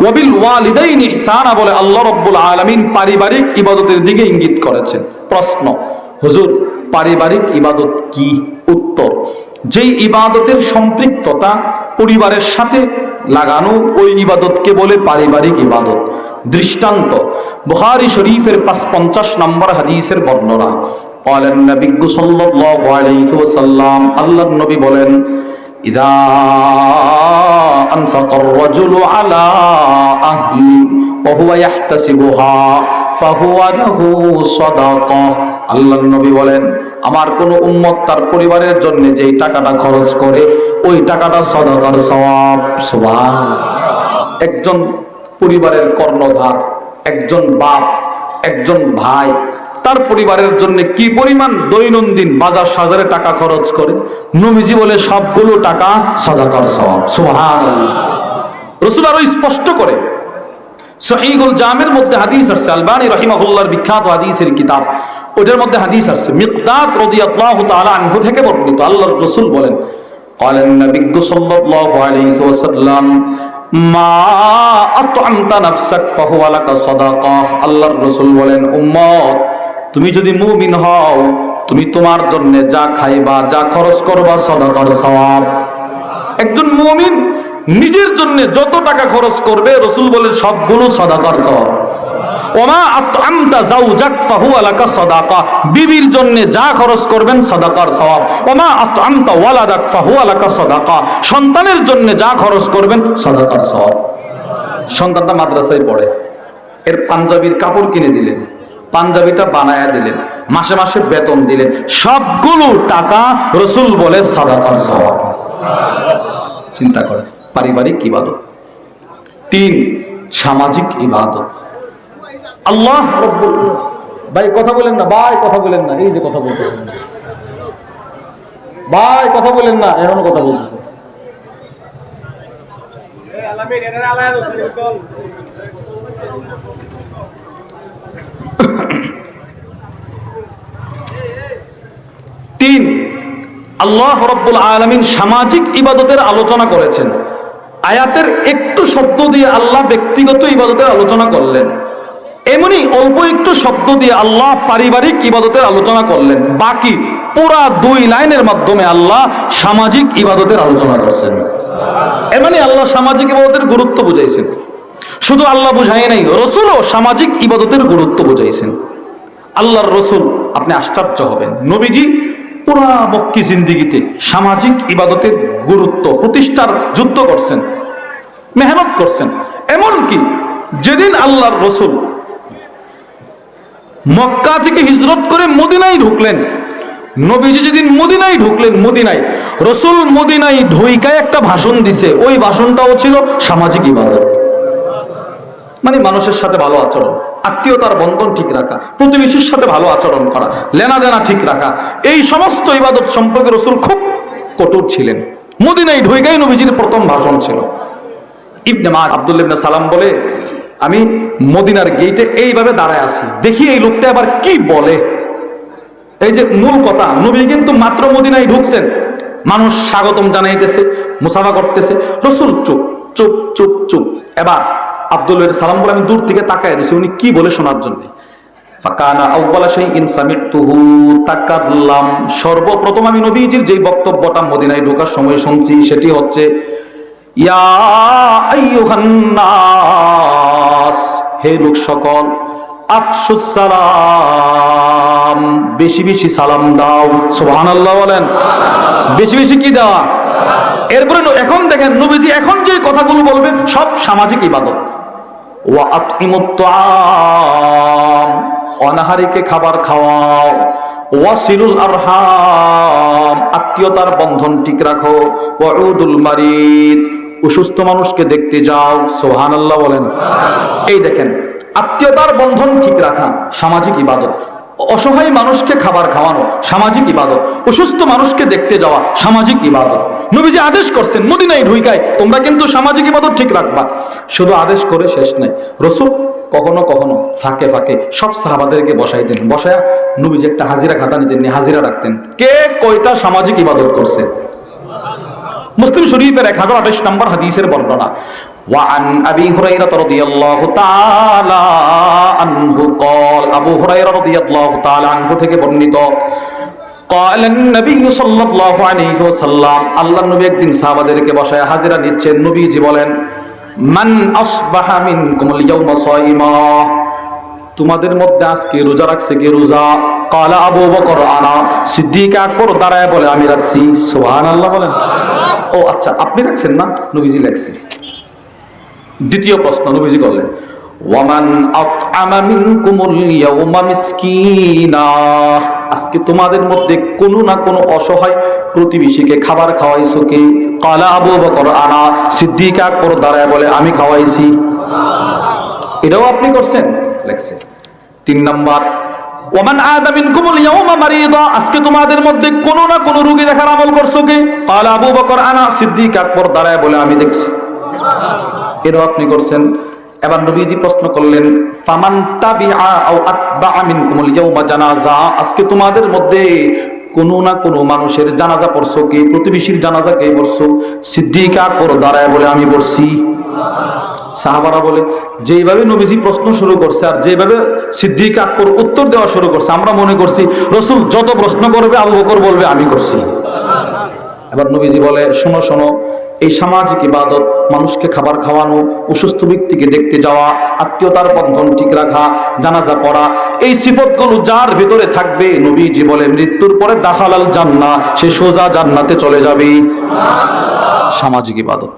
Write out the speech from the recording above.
ওয়াবিল ওয়ালিদাইনি ইহসানা বলে আল্লাহ রাব্বুল আলামিন পারিবারিক ইবাদতের দিকে ইঙ্গিত করেছেন। প্রশ্ন, হুজুর পারিবারিক ইবাদত কি? উত্তর, যেই ইবাদতের সম্পৃক্ততা পরিবারের সাথে লাগানো ওই ইবাদতকে বলে পারিবারিক ইবাদত। দৃষ্টান্ত, বুখারী শরীফের ৫৫ নম্বর হাদিসের বর্ণনা। قال النبي صلى الله عليه وسلم, আল্লাহর নবী বলেন, ইযা আনফাকা الرجل على أهله وهو يحتسبها فهو له صدقة। আল্লাহর নবী বলেন, আমার কোন উম্মত তার পরিবারের জন্য যেই টাকাটা খরচ করে ওই টাকাটা সাদাকার সওয়াব। সুবহানাল্লাহ। একজন পরিবারের কর্ণধার, একজন বাপ, একজন ভাই তার পরিবারের জন্য কি পরিমাণ দৈনন্দিন বাজার সাজারে টাকা খরচ করে, নবীজি বলে সবগুলো টাকা সাদাকার সওয়াব। সুবহানাল্লাহ। রাসূল আরো স্পষ্ট করে সহিহুল জামির মধ্যে হাদিস আছে, আলবানী রাহিমাহুল্লাহর বিখ্যাত হাদিসের কিতাব, ওটার মধ্যে হাদিস আছে মিকদাদ রাদিয়াল্লাহু তাআলা আনহু থেকে বর্ণিত। আল্লাহর রাসূল বলেন, قال النبي صلى الله عليه وسلم মা আত'আমতা নাফসাক ফাহুয়া লাকা সাদাকাহ। আল্লাহর রাসূল বলেন, উম্মত তুমি যদি মুমিন হও, তুমি তোমার জন্য যা খাইবা, যা খরচ করবা সাদাকার সওয়াব। একজন মুমিন নিজের জন্য যত টাকা খরচ করবে রাসূল বলেন সবগুলো সাদাকার সওয়াব। ওমা আত'আমতা যাওজাক ফাহুয়া লাকা সাদাকা, বিবির জন্য যা খরচ করবেন সাদাকার সওয়াব। ওমা আত'আমতা ওয়ালাদাক ফাহুয়া লাকা সাদাকা, সন্তানের জন্য যা খরচ করবেন সাদাকার সওয়াব। সন্তানটা মাদ্রাসায় পড়ে, এর পাঞ্জাবির কাপড় কিনে দিলেন, পাঞ্জাবিটা বানায়া দিলেন, মাসে মাসে বেতন দিলেন, সবগুলো টাকা রাসূল বলে সাদাকার সওয়াব। চিন্তা করেন, পারিবারিক ইবাদত। ৩, সামাজিক ইবাদত। আল্লাহ রাব্বুল, ভাই কথা বলেন না, ভাই কথা বলেন না, এই যে কথা বলতেছেন ভাই কথা বলেন না, এমন কথা বলতেছেন। তিন, আল্লাহ রাব্বুল আলামিন সামাজিক ইবাদতের আলোচনা করেছেন। আয়াতের একটু শব্দ দিয়ে আল্লাহ ব্যক্তিগত ইবাদতের আলোচনা করলেন, এমনি অল্প একটু শব্দ দিয়ে আল্লাহ পারিবারিক ইবাদতের আলোচনা করলেন। বাকি পুরা 2 লাইনের মাধ্যমে আল্লাহ সামাজিক ইবাদতের আলোচনা করছেন। এমনি আল্লাহ সামাজিক ইবাদতের গুরুত্ব বুঝাইছেন। শুধু আল্লাহ বুঝাই নাই, রাসূলও সামাজিক ইবাদতের গুরুত্ব বুঝাইছেন। আল্লাহর রাসূল, আপনি আশ্চর্য হবেন, নবীজি পুরা মক্কি জিন্দেগিতে সামাজিক ইবাদতের গুরুত্ব প্রতিষ্ঠার যুদ্ধ করছেন, মেহনত করছেন। এমনকি যেদিন আল্লাহর রাসূল মক্কা থেকে হিজরত করে মদিনায় ঢুকলেন, নবীজি যেদিন মদিনায় ঢুকলেন, মদিনায় রাসূল মদিনায় ঢুইকায় একটা ভাষণ দিছে, ওই ভাষণটাও ছিল সামাজিক ইবাদত। মানে মানুষের সাথে ভালো আচরণ, আত্মীয়তার বন্ধন ঠিক রাখা, প্রতিবেশীর সাথে ভালো আচরণ করা, লেনাদেনা ঠিক রাখা, এই সমস্ত ইবাদত সম্পর্কে রাসূল খুব কঠোর ছিলেন। মদিনায় ঢুইকায় নবীজির প্রথম ভাষণ ছিল। ইবনে মাদ আব্দুল্লাহ ইবনে সালাম বলে, আমি মদিনার গেটে এইভাবে দাঁড়ায় আছি, দেখি এই লোকটা আবার কি বলে। এই যে মূল কথা, নবী কিন্তু মাত্র মদিনায় ঢুকছেন, মানুষ স্বাগতম জানাইতেছে, মুসাফা করতেছে, রাসূল চুপ চুপ চুপ চুপ। এবার আব্দুল্লাহ সালাম বলে, আমি দূর থেকে তাকায় রয়েছি উনি কি বলে শোনার জন্য। ফাকানা আউয়ালা শাইইন সামি'তুহু তাকাল্লাম, সর্বপ্রথম আমি নবীজির যেই বক্তব্যটা মদিনায় ঢোকার সময় শুনছি সেটি হচ্ছে, ইয়া আইয়ুহান নাস, হে লোক সকল, আফশুস সালাম, বেশি বেশি সালাম দাও। সুবহানাল্লাহ বলেন, বেশি বেশি কি দেওয়া। এরপরে এখন দেখেন নবীজি এখন যে কথাগুলো বলবেন সব সামাজিক ইবাদত। ওয়া আতইমুত তাআম, অনাহারীকে খাবার খাওয়াও। ওয়াসিলুল আরহাম, আত্মীয়তার বন্ধন ঠিক রাখো। ওয়াউদুল মারিদ, অসুস্থ মানুষকে দেখতে যাও। সুবহানাল্লাহ বলেন। এই দেখেন, আত্মীয়তার বন্ধন ঠিক রাখা সামাজিক ইবাদত, অসহায় মানুষকে খাবার খাওয়ানো সামাজিক ইবাদত, অসুস্থ মানুষকে দেখতে যাওয়া সামাজিক ইবাদত। নবীজি আদেশ করছেন মদিনায় ঢুইকায় তোমরা কিন্তু সামাজিক ইবাদত ঠিক রাখবা। শুধু আদেশ করে শেষ নাই, রাসূল কখনো কখনো ফাঁকে ফাঁকে সব সাহাবাদেরকে বসাইতেন, বসায়া নবীজি একটা হাজিরা খাতা নিতেন, হাজিরা রাখতেন, কে কয়টা সামাজিক ইবাদত করছে। মুসলিম শরীফের 1028 নম্বর হাদিসের বর্ণনা। وعن أبي هريرة رضي الله تعالى عنه قال أبو هريرة رضي الله تعالى عنه থেকে বর্ণিত قال النبي صلى الله عليه وسلم আল্লাহর নবী একদিন সাহাবাদেরকে বসায় হাজিরা নিচ্ছেন নবীজি বলেন মান আসবাহা মিনকুমুল ইয়াওমা সাইমা তোমাদের মধ্যে আজকে রোজা রাখছে কে রোজা কালা আবু বকর আনা সিদ্দিক আকবর দাঁড়ায় বলে আমি রাখছি সুবহানাল্লাহ বলেন ও আচ্ছা আপনি রাখছেন না নবীজি রাখছে দ্বিতীয় প্রশ্ন নবীজি করলেন ওয়ামান আতআমা মিনকুমুল ইয়াওমা মিসকিনা আজকে তোমাদের মধ্যে কোনো না কোনো অসহায় প্রতিবেশীকে খাবার খাওয়াইছো কে কালা আবু বকর আনা সিদ্দিক আকবর দাঁড়ায় বলে আমি খাওয়াইছি এটাও আপনি করছেন লেখছে 3 নাম্বার ওমান আদা মিনকুমুল ইয়াওমা মারিদা আজকে তোমাদের মধ্যে কোন না কোন রোগী দেখার আমল করছো কি ক্বালা আবু বকর আনা সিদ্দিক আকবর দাঁড়ায় বলে আমি দেখছি এটাও আপনি করছেন এবার নবীজি প্রশ্ন করলেন ফামান তাবিআ আও আতবাআ মিনকুমুল ইয়াওমা জানাজা আজকে তোমাদের মধ্যে কোন না কোন মানুষের জানাজা পড়ছো কি প্রতিবেশীর জানাজা কে পড়ছো সিদ্দিক আকবর দাঁড়ায় বলে আমি পড়ছি সাহাবারা বলে যেইভাবে নবীজি প্রশ্ন শুরু করছে আর যেভাবে সিদ্দিক আকবর উত্তর দেওয়া শুরু করছে আমরা মনে করছি রাসূল যত প্রশ্ন করবে আবু বকর বলবে আমি করছি এবার নবীজি বলে শোনো শোনো এই সামাজিক ইবাদত মানুষকে খাবার খাওয়ানো অসুস্থ ব্যক্তিকে দেখতে যাওয়া আত্মীয়তার বন্ধন ঠিক রাখা জানাজা পড়া এই সিফতগুলো যার ভিতরে থাকবে নবীজি বলে মৃত্যুর পরে দাখালাল জান্নাহ সে সোজা জান্নাতে চলে যাবে সামাজিক ইবাদত